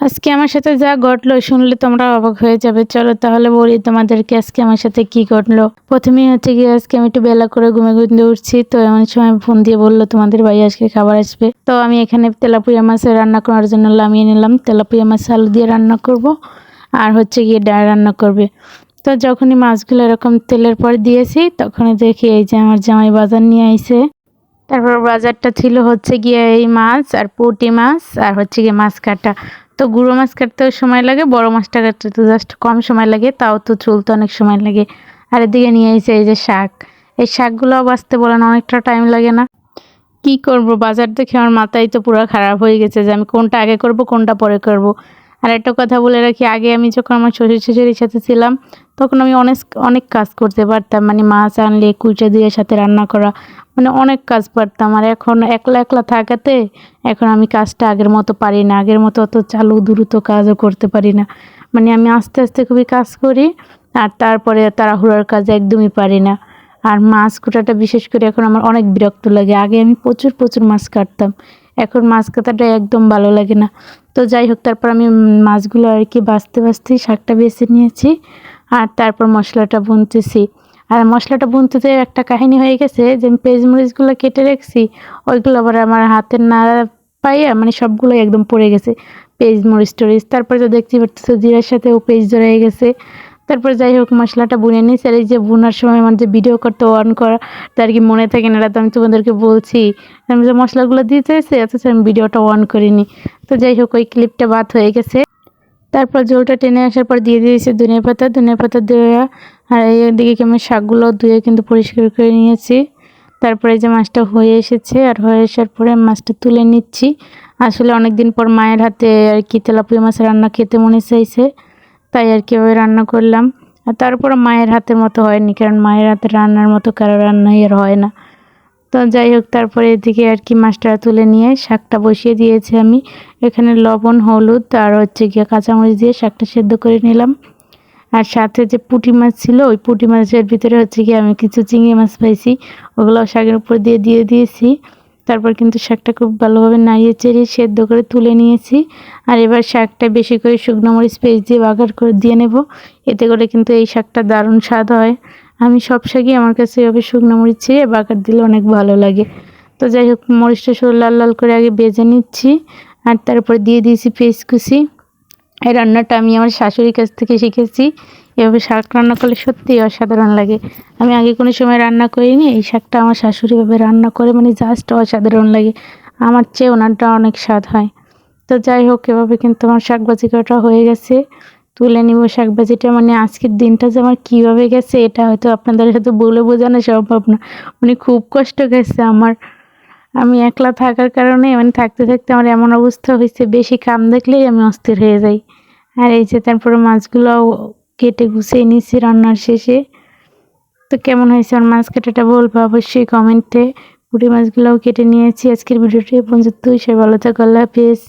আজকে আমার সাথে যা ঘটলো শুনলে তোমরা অবাক হয়ে যাবে। চলো তাহলে বলি তোমাদেরকে আজকে আমার সাথে কি ঘটলো। প্রথমেই হচ্ছে গিয়ে আজকে আমি একটু বেলা করে ঘুমে ঘুমতে উঠছি, তো এমন সময় ফোন দিয়ে বললো তোমাদের ভাই আজকে খাবার আসবে। তো আমি এখানে তেলাপুয়া মাছ রান্না করার জন্য নামিয়ে নিলাম। তেলাপুয়া মাছ আলু দিয়ে রান্না করব, আর হচ্ছে গিয়ে ডাল রান্না করবে। তো যখনই মাছগুলো এরকম তেলের পর দিয়েছি, তখনই দেখি এই যে আমার জামাই বাজার নিয়ে আইছে। তারপর বাজারটা ছিল হচ্ছে গিয়ে এই মাছ আর পুঁটি মাছ আর হচ্ছে গিয়ে মাছ কাটা। তো গুঁড়ো মাছ কাটতেও সময় লাগে, বড় মাছটা কাটতে তো জাস্ট কম সময় লাগে, তাও তো চুলতে অনেক সময় লাগে। আর এদিকে নিয়ে এসে এই যে শাক, এই শাকগুলো বাছতে বলেন অনেকটা টাইম লাগে না। কি করব, বাজার দেখে আমার মাথাই তো পুরো খারাপ হয়ে গেছে যে আমি কোনটা আগে করব কোনটা পরে করব। আর একটা কথা বলে রাখি, আগে আমি যখন আমার শ্বশুর শাশুড়ির সাথে ছিলাম তখন আমি অনেক অনেক কাজ করতে পারতাম, মানে মাছ আনলে কুচে দিয়ে সাথে রান্না করা, মানে অনেক কাজ পারতাম। আর এখন একলা একলা থাকাতে এখন আমি কাজটা আগের মতো পারি না, আগের মতো অত চালু দ্রুত কাজও করতে পারি না। মানে আমি আস্তে আস্তে খুবই কাজ করি, আর তারপরে তাড়াহুড়োর কাজ একদমই পারি না। আর মাছ কাটাটা বিশেষ করে এখন আমার অনেক বিরক্ত লাগে। আগে আমি প্রচুর প্রচুর মাছ কাটতাম, এখন মাছ কাটাটা একদম ভালো লাগে না। তো যাই হোক, তারপর আমি মাছগুলো আর কি বাছতে বাছতেই শাকটা বেছে নিয়েছি, আর তারপর মশলাটা বুনতেছি। আর মশলাটা বুনতে একটা কাহিনী হয়ে গেছে যে আমি পেঁয়াজ মরিচগুলো কেটে রেখেছি, ওইগুলো আবার আমার হাতের না পাইয়া মানে সবগুলোই একদম পড়ে গেছে, পেঁয়াজ মরিচ টরিচ। তারপরে তো দেখতে পারতেছো জিরার সাথেও পেঁয়াজ ধরে গেছে। তারপর যাই হোক মশলাটা বুনে নিয়েছি। আর এই যে বোনার সময় আমার যে ভিডিও করতে অন করা তার কি মনে থাকে না, এটা তো আমি তোমাদেরকে বলছি। আমি যে মশলাগুলো দিতে এসে অথচ আমি ভিডিওটা অন করিনি। তো যাই হোক ওই ক্লিপটা বাদ হয়ে গেছে। তারপর ঝোলটা টেনে আসার পর দিয়ে দিয়েছি ধনিয়া পাতা দেওয়া। আর এইদিকে আমি শাকগুলো ধুয়ে কিন্তু পরিষ্কার করে নিয়েছি। তারপরে এই যে মাছটা হয়ে এসেছে, আর হয়ে আসার পরে মাছটা তুলে নিচ্ছি। আসলে অনেক দিন পর মায়ের হাতে আর কি তেলাপিয়া মাছ রান্না খেতে মনে চাইছে, তাই আর কি ওই রান্না করলাম। আর তারপরে মায়ের হাতের মতো হয়নি, কারণ মায়ের হাতের রান্নার মতো কারো রান্নাই আর হয় না। তো যাই হোক, তারপরে এদিকে আর কি মাছটা তুলে নিয়ে শাকটা বসিয়ে দিয়েছি আমি। এখানে লবণ হলুদ আর হচ্ছে গিয়ে কাঁচামরিচ দিয়ে শাকটা সেদ্ধ করে নিলাম। আর সাথে যে পুঁটি মাছ ছিল, ওই পুঁটি মাছের ভিতরে হচ্ছে গিয়ে আমি কিছু চিংড়ি মাছ পাইছি, ওগুলো শাকের উপর দিয়ে দিয়েছি। তারপর কিন্তু শাকটা খুব ভালোভাবে নাড়িয়ে চেড়িয়ে সেদ্ধ করে তুলে নিয়েছি। আর এবার শাকটা বেশি করে শুকনো মরিচ পেস্ট দিয়ে বাগার করে দিয়ে নেব, এতে করে কিন্তু এই শাকটা দারুণ স্বাদ হয়। আমি সব শাকই আমার কাছে এভাবে শুকনো মরিচ ছিঁড়ে বাগার দিলে অনেক ভালো লাগে। তো যাই হোক মরিচটা সব লাল লাল করে আগে ভেজে নিচ্ছি, আর তারপর দিয়ে দিয়েছি পেঁয়াজ কুচি। এই রান্নাটা আমি আমার শাশুড়ির কাছ থেকে শিখেছি। এভাবে শাক রান্না করলে সত্যিই অসাধারণ লাগে। আমি আগে কোনো সময় রান্না করিনি, এই শাকটা আমার শাশুড়ি এভাবে রান্না করে মানে জাস্ট অসাধারণ লাগে। আমার চেয়ে ওনারটা অনেক স্বাদ হয়। তো যাই হোক এভাবে কিন্তু আমার শাক ভাজি কাটা হয়ে গেছে, তুলে নিব শাক ভাজিটা। মানে আজকের দিনটা যে আমার কীভাবে গেছে এটা হয়তো আপনাদের সাথে বলে বোঝানো সম্ভব না। মানে খুব কষ্ট গেছে আমার। আমি একলা থাকার কারণে মানে থাকতে থাকতে আমার এমন অবস্থা হয়েছে, বেশি কাম দেখলেই আমি অস্থির হয়ে যাই। আর এই যে তারপরে মাছগুলোও কেটে গুছিয়ে নিয়েছি রান্নার শেষে। তো কেমন হয়েছে আমার মাছ কাটাটা বলবো অবশ্যই কমেন্টে। পুঁটি মাছগুলোও কেটে নিয়েছি। আজকের ভিডিওটি এ পর্যন্তই। সবাই ভালো থাকো, আল্লাহ হাফেজ।